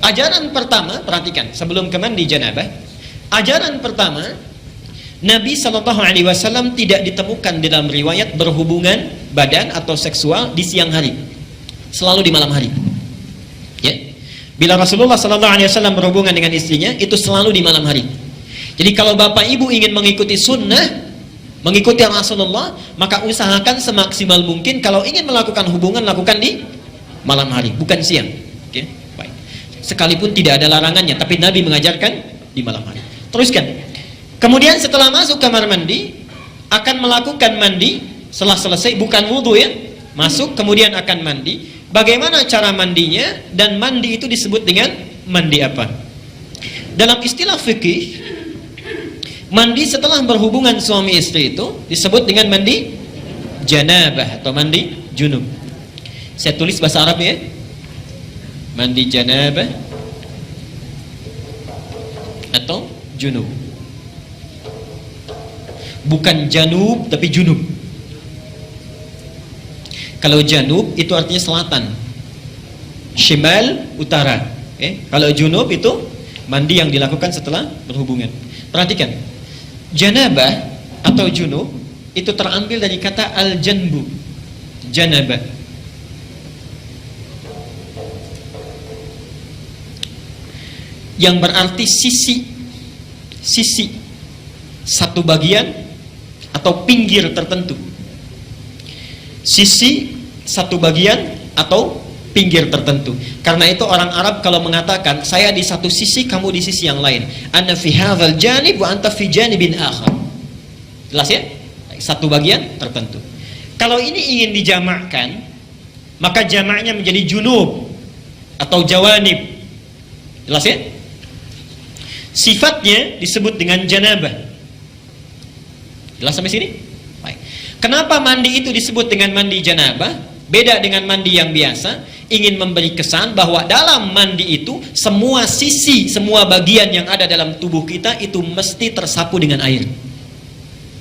Ajaran pertama, perhatikan, sebelum ke mandi janabah, ajaran pertama, Nabi SAW tidak ditemukan di dalam riwayat berhubungan badan atau seksual di siang hari, selalu di malam hari. Ya. Bila Rasulullah SAW berhubungan dengan istrinya, itu selalu di malam hari. Jadi kalau bapak ibu ingin mengikuti sunnah, mengikuti Rasulullah, maka usahakan semaksimal mungkin kalau ingin melakukan hubungan, lakukan di malam hari, bukan siang. Oke, baik. Sekalipun tidak ada larangannya, tapi Nabi mengajarkan di malam hari. Teruskan. Kemudian setelah masuk kamar mandi, akan melakukan mandi. Setelah selesai, bukan wudhu ya, masuk kemudian akan mandi. Bagaimana cara mandinya, dan mandi itu disebut dengan mandi apa? Dalam istilah fikih, mandi setelah berhubungan suami istri itu disebut dengan mandi janabah atau mandi junub. Saya tulis bahasa Arab ya. Mandi janabah atau junub. Bukan janub tapi junub. Kalau janub itu artinya selatan, shimal utara. Kalau junub itu mandi yang dilakukan setelah berhubungan. Perhatikan, janabah atau junub itu terambil dari kata al-janbu, janabah. Yang berarti sisi satu bagian atau pinggir tertentu. Sisi satu bagian atau pinggir tertentu. Karena itu orang Arab kalau mengatakan saya di satu sisi, kamu di sisi yang lain. Ana fi hadzal janib wa anta fi janibin akhar. Jelas ya? Satu bagian tertentu. Kalau ini ingin dijamakkan, maka jamaknya menjadi junub atau jawanib. Jelas ya? Sifatnya disebut dengan janabah. Jelas sampai sini? Baik. Kenapa mandi itu disebut dengan mandi janabah? Beda dengan mandi yang biasa. Ingin memberi kesan bahwa dalam mandi itu semua sisi, semua bagian yang ada dalam tubuh kita itu mesti tersapu dengan air.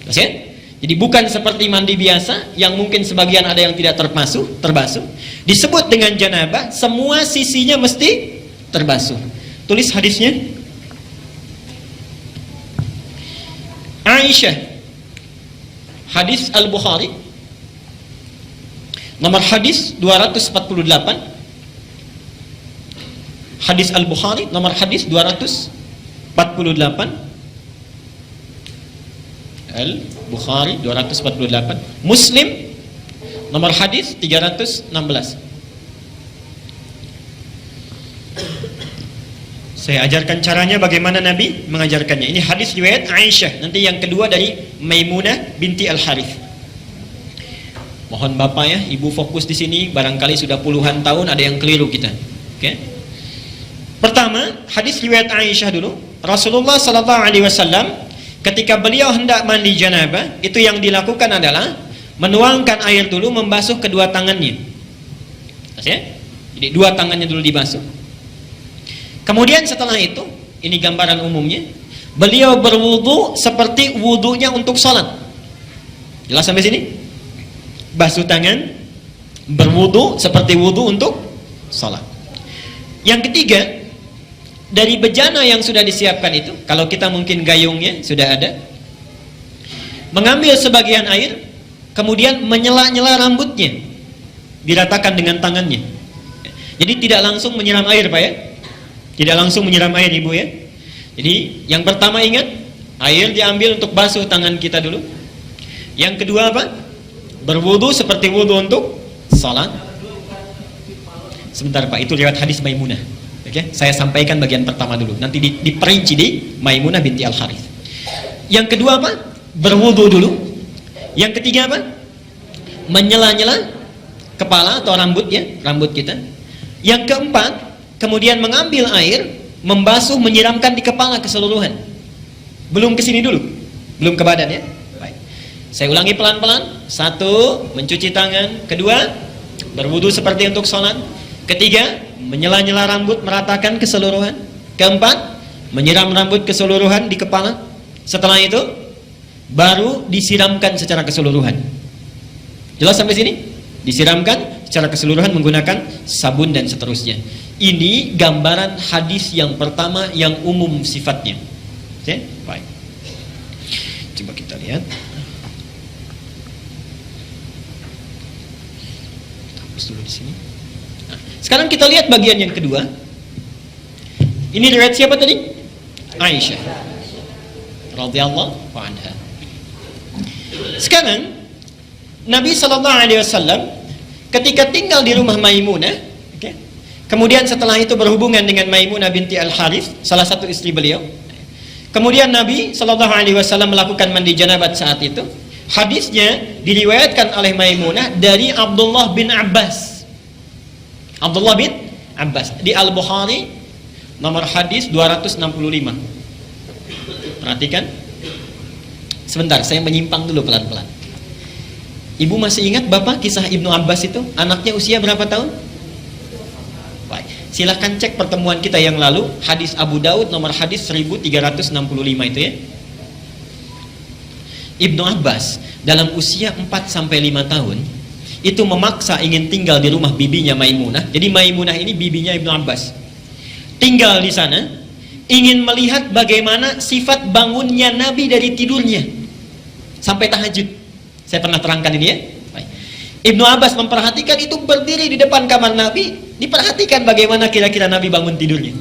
Jelas ya? Jadi bukan seperti mandi biasa yang mungkin sebagian ada yang tidak terbasuh. Disebut dengan janabah, semua sisinya mesti terbasuh. Tulis hadisnya. Aisyah, hadis Al-Bukhari, nomor hadis 248. Hadis Al-Bukhari, nomor hadis 248. Al-Bukhari 248. Muslim, nomor hadis 316. Saya ajarkan caranya bagaimana Nabi mengajarkannya. Ini hadis riwayat Aisyah. Nanti yang kedua dari Maimunah binti Al-Harith. Mohon Bapak ya, Ibu fokus di sini. Barangkali sudah puluhan tahun ada yang keliru kita. Oke. Pertama, hadis riwayat Aisyah dulu. Rasulullah SAW ketika beliau hendak mandi janabah, itu yang dilakukan adalah menuangkan air dulu, membasuh kedua tangannya. Ya? Jadi dua tangannya dulu dibasuh. Kemudian setelah itu, ini gambaran umumnya, beliau berwudu seperti wudunya untuk sholat. Jelas sampai sini? Basuh tangan, berwudu seperti wudu untuk sholat. Yang ketiga, dari bejana yang sudah disiapkan itu, kalau kita mungkin gayungnya sudah ada, mengambil sebagian air, kemudian menyela-nyela rambutnya, diratakan dengan tangannya. Jadi tidak langsung menyiram air Pak ya. Tidak langsung menyiram air Ibu ya. Jadi yang pertama ingat, air diambil untuk basuh tangan kita dulu. Yang kedua apa? Berwudu seperti wudu untuk salat. Sebentar Pak, itu lewat hadis Maimunah. Oke, saya sampaikan bagian pertama dulu. Nanti diperinci di Maimunah binti Al-Harith. Yang kedua apa? Berwudu dulu. Yang ketiga apa? Menyela-nyela kepala atau rambut ya, rambut kita. Yang keempat, kemudian mengambil air, membasuh, menyiramkan di kepala keseluruhan. Belum ke sini dulu, belum ke badan ya. Baik. Saya ulangi pelan-pelan. Satu, mencuci tangan. Kedua, berwudu seperti untuk sholat. Ketiga, menyela-nyela rambut, meratakan keseluruhan. Keempat, menyiram rambut keseluruhan di kepala. Setelah itu, baru disiramkan secara keseluruhan. Jelas sampai sini? Disiramkan secara keseluruhan menggunakan sabun dan seterusnya. Ini gambaran hadis yang pertama yang umum sifatnya. Oke, baik. Coba kita lihat. Hapus dulu di sini. Nah, sekarang kita lihat bagian yang kedua. Ini riwayat siapa tadi? Aisyah radhiyallahu anha. Sekarang Nabi SAW ketika tinggal di rumah Maimunah, kemudian setelah itu berhubungan dengan Maimunah binti Al-Harith, salah satu istri beliau. Kemudian Nabi SAW melakukan mandi janabat saat itu. Hadisnya diriwayatkan oleh Maimunah dari Abdullah bin Abbas. Abdullah bin Abbas di Al-Bukhari nomor hadis 265. Perhatikan. Sebentar, saya menyimpang dulu pelan-pelan. Ibu masih ingat Bapak kisah Ibnu Abbas itu? Anaknya usia berapa tahun? Baik. Silahkan cek pertemuan kita yang lalu, hadis Abu Daud nomor hadis 1365 itu ya. Ibnu Abbas dalam usia 4-5 tahun itu memaksa ingin tinggal di rumah bibinya Maimunah. Jadi Maimunah ini bibinya Ibnu Abbas. Tinggal di sana, ingin melihat bagaimana sifat bangunnya Nabi dari tidurnya sampai tahajud. Saya pernah terangkan ini ya. Baik. Ibnu Abbas memperhatikan itu, berdiri di depan kamar Nabi, diperhatikan bagaimana kira-kira Nabi bangun tidurnya.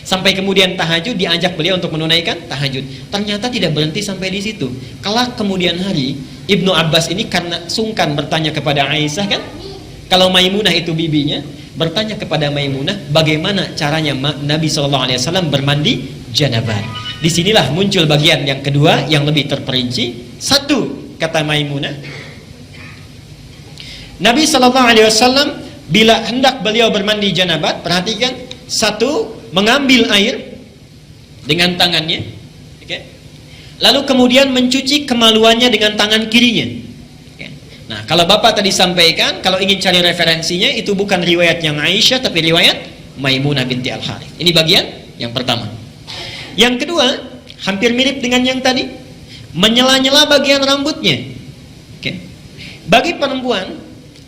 Sampai kemudian tahajud, diajak beliau untuk menunaikan tahajud. Ternyata tidak berhenti sampai di situ. Kelak kemudian hari, Ibnu Abbas ini karena sungkan bertanya kepada Aisyah kan, kalau Maimunah itu bibinya, bertanya kepada Maimunah bagaimana caranya Nabi SAW bermandi janabat. Disinilah muncul bagian yang kedua yang lebih terperinci. Satu, kata Maimunah, Nabi SAW bila hendak beliau bermandi janabat, perhatikan, satu, mengambil air dengan tangannya, okay. Lalu kemudian mencuci kemaluannya dengan tangan kirinya. Okay. Nah, kalau Bapak tadi sampaikan, kalau ingin cari referensinya, itu bukan riwayat yang Aisyah, tapi riwayat Maimunah binti Al-Harith. Ini bagian yang pertama. Yang kedua, hampir mirip dengan yang tadi, menyela-nyela bagian rambutnya. Okay. Bagi perempuan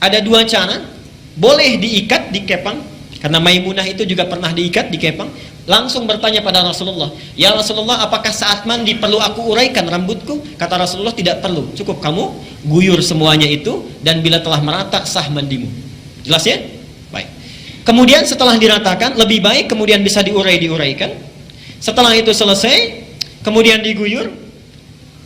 ada dua cara. Boleh diikat, dikepang, karena Maimunah itu juga pernah diikat, dikepang. Langsung bertanya pada Rasulullah, ya Rasulullah, apakah saat mandi perlu aku uraikan rambutku? Kata Rasulullah, tidak perlu, cukup kamu guyur semuanya itu, dan bila telah merata sah mandimu. Jelas ya? Baik. Kemudian setelah diratakan, lebih baik kemudian bisa diuraikan. Setelah itu selesai, kemudian diguyur,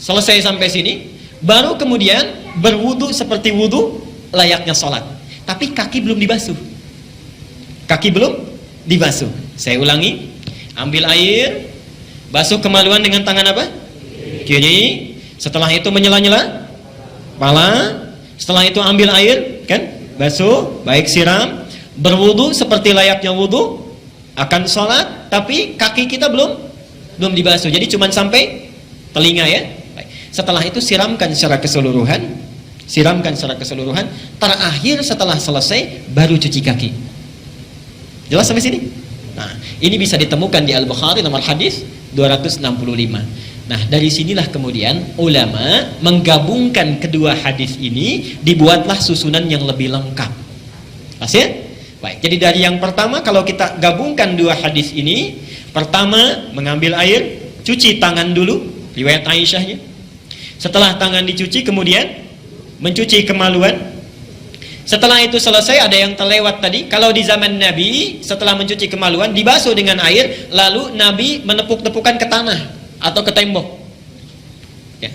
selesai sampai sini, baru kemudian berwudu seperti wudu layaknya sholat. Tapi kaki belum dibasuh. Kaki belum dibasuh. Saya ulangi, ambil air, basuh kemaluan dengan tangan apa? Kiri. Setelah itu menyela-nyela kepala. Setelah itu ambil air, kan? Basuh, baik siram, berwudu seperti layaknya wudu akan sholat, tapi kaki kita belum dibasuh. Jadi cuma sampai telinga ya. Setelah itu siramkan secara keseluruhan. Terakhir setelah selesai baru cuci kaki. Jelas sampai sini? Nah, ini bisa ditemukan di Al-Bukhari nomor hadis 265. Nah, dari sinilah kemudian ulama menggabungkan kedua hadis ini, dibuatlah susunan yang lebih lengkap. Pas ya? Baik, jadi dari yang pertama kalau kita gabungkan dua hadis ini, pertama mengambil air, cuci tangan dulu, riwayat Aisyahnya. Setelah tangan dicuci kemudian mencuci kemaluan. Setelah itu selesai, ada yang terlewat tadi, kalau di zaman Nabi setelah mencuci kemaluan dibasuh dengan air, lalu Nabi menepuk-tepukan ke tanah atau ke tembok ya.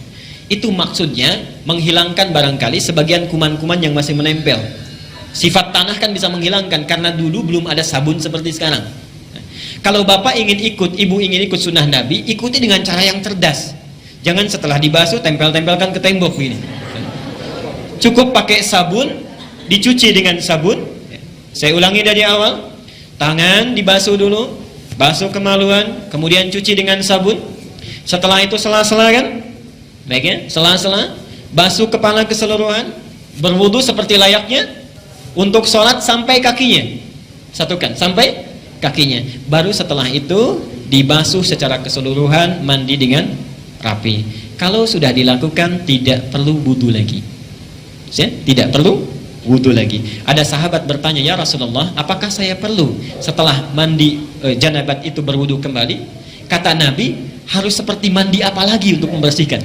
Itu maksudnya menghilangkan barangkali sebagian kuman-kuman yang masih menempel. Sifat tanah kan bisa menghilangkan, karena dulu belum ada sabun seperti sekarang. Kalau Bapak ingin ikut, Ibu ingin ikut sunnah Nabi, ikuti dengan cara yang cerdas. Jangan setelah dibasuh tempel-tempelkan ke tembok ini. Cukup pakai sabun, dicuci dengan sabun. Saya ulangi dari awal. Tangan dibasuh dulu, basuh kemaluan, kemudian cuci dengan sabun. Setelah itu sela-sela kan? Baik ya, sela-sela, basuh kepala keseluruhan, berwudu seperti layaknya untuk sholat sampai kakinya. Satukan, sampai kakinya. Baru setelah itu dibasuh secara keseluruhan, mandi dengan rapi. Kalau sudah dilakukan, tidak perlu wudu lagi. Ya, tidak perlu wudu lagi. Ada sahabat bertanya, ya Rasulullah, apakah saya perlu setelah mandi janabat itu berwudu kembali? Kata Nabi, harus seperti mandi apa lagi untuk membersihkan?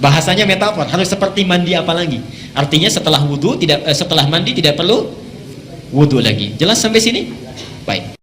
Bahasanya metafor, harus seperti mandi apa lagi? Artinya setelah mandi tidak perlu wudu lagi. Jelas sampai sini? Baik.